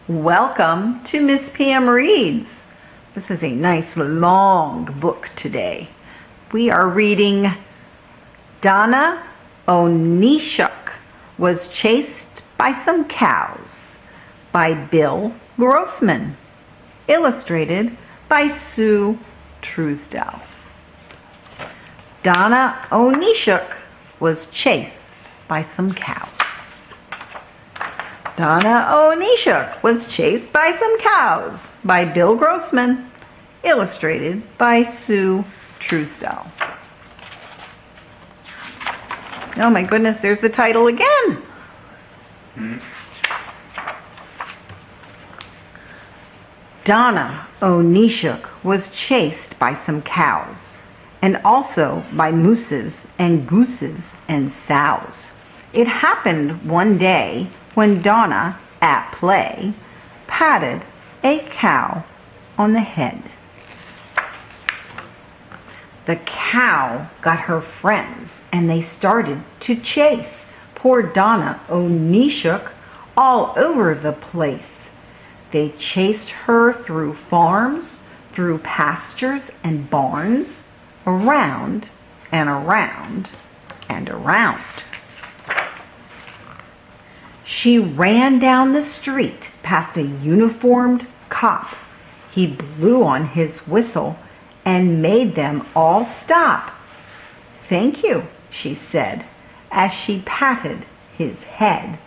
Welcome to Miss Pam Reads. This is a nice long book today. We are reading Donna Neeshuck was chased by some cows by Bill Grossman. Illustrated by Sue Truesdell. Donna Neeshuck was chased by some cows. Donna Neeshuck was chased by some cows by Bill Grossman. Illustrated by Sue Truesdell. Oh my goodness, there's the title again. Donna Neeshuck was chased by some cows, and also by mooses and gooses and sows. It happened one day when Donna, at play, patted a cow on the head. The cow got her friends, and they started to chase poor Donna Neeshuck all over the place. They chased her through farms, through pastures and barns, around and around and around. She ran down the street past a uniformed cop. He blew on his whistle and made them all stop. "Thank you," she said, as she patted his head.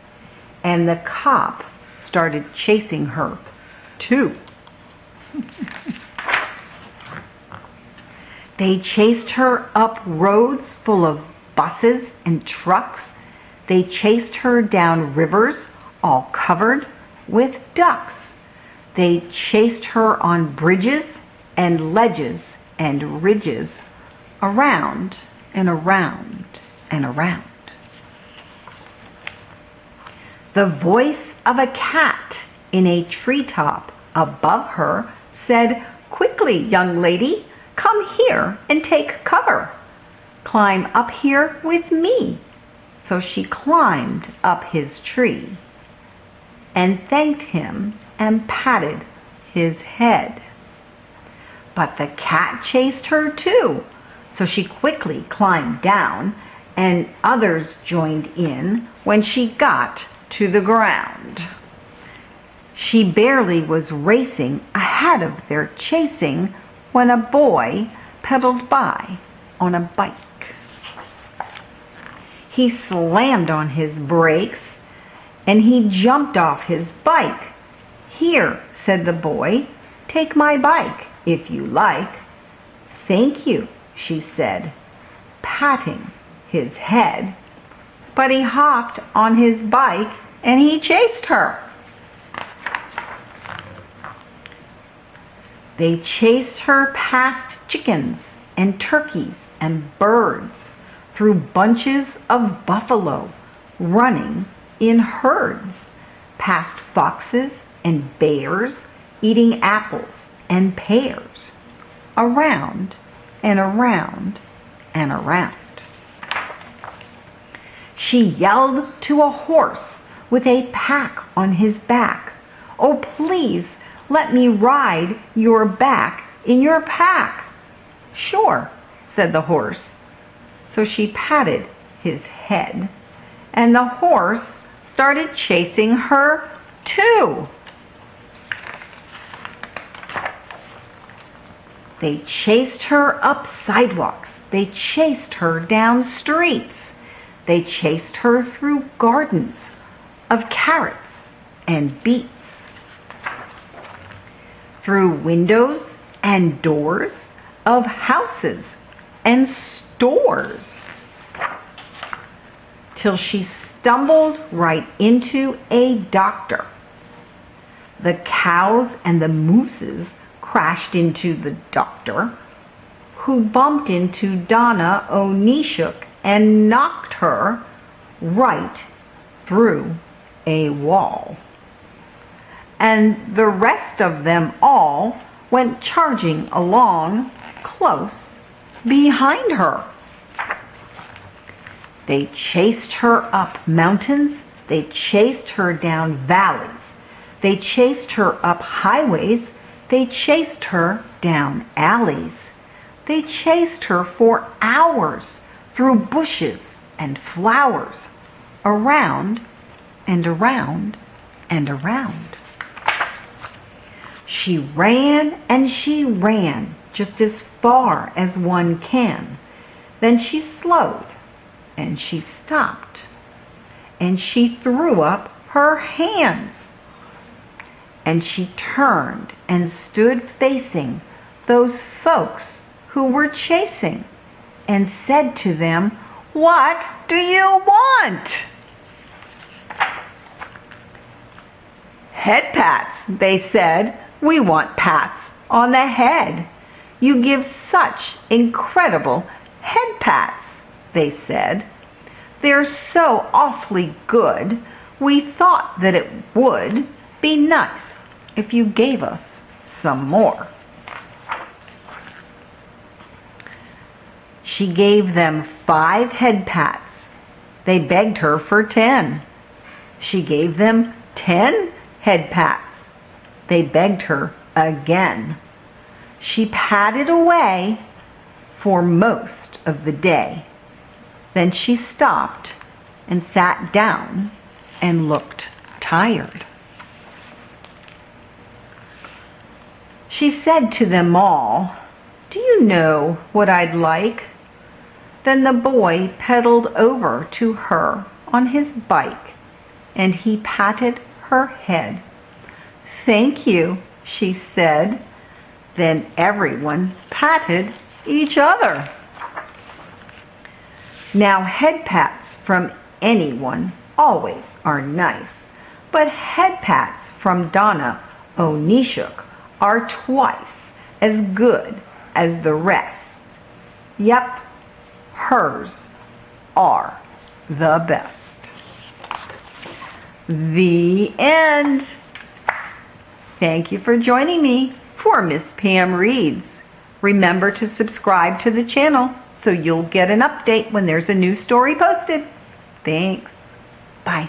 And the cop started chasing her, too. They chased her up roads full of buses and trucks. They chased her down rivers all covered with ducks. They chased her on bridges and ledges and ridges, around and around and around. The voice of a cat in a treetop above her said, "Quickly, young lady, come here and take cover. Climb up here with me." So she climbed up his tree and thanked him and patted his head. But the cat chased her too, so she quickly climbed down, and others joined in when she got to the ground. She barely was racing ahead of their chasing when a boy pedaled by on a bike. He slammed on his brakes and he jumped off his bike. "Here," said the boy, "take my bike if you like." "Thank you," she said, patting his head. But he hopped on his bike and he chased her. They chased her past chickens and turkeys and birds, through bunches of buffalo running in herds, past foxes and bears eating apples and pears, around and around and around. She yelled to a horse with a pack on his back, "Oh, please let me ride your back in your pack." "Sure," said the horse. So she patted his head, and the horse started chasing her too. They chased her up sidewalks. They chased her down streets. They chased her through gardens of carrots and beets, through windows and doors of houses and stores, till she stumbled right into a doctor. The cows and the mooses crashed into the doctor, who bumped into Donna Neeshuck and knocked her right through a wall. And the rest of them all went charging along close behind her. They chased her up mountains. They chased her down valleys. They chased her up highways. They chased her down alleys. They chased her for hours through bushes and flowers, around and around and around. She ran and she ran just as far as one can. Then she slowed and she stopped and she threw up her hands. And she turned and stood facing those folks who were chasing and said to them, "What do you want?" "Head pats," they said. "We want pats on the head. You give such incredible head pats," they said. "They're so awfully good. We thought that it would be nice if you gave us some more." She gave them 5 head pats. They begged her for 10. She gave them 10 head pats. They begged her again. She patted away for most of the day. Then she stopped and sat down and looked tired. She said to them all, "Do you know what I'd like?" Then the boy pedaled over to her on his bike, and he patted her head. "Thank you," she said. Then everyone patted each other. Now head pats from anyone always are nice, but head pats from Donna Neeshuck are twice as good as the rest. Yep, hers are the best. The end. Thank you for joining me for Miss Pam Reads. Remember to subscribe to the channel so you'll get an update when there's a new story posted. Thanks. Bye.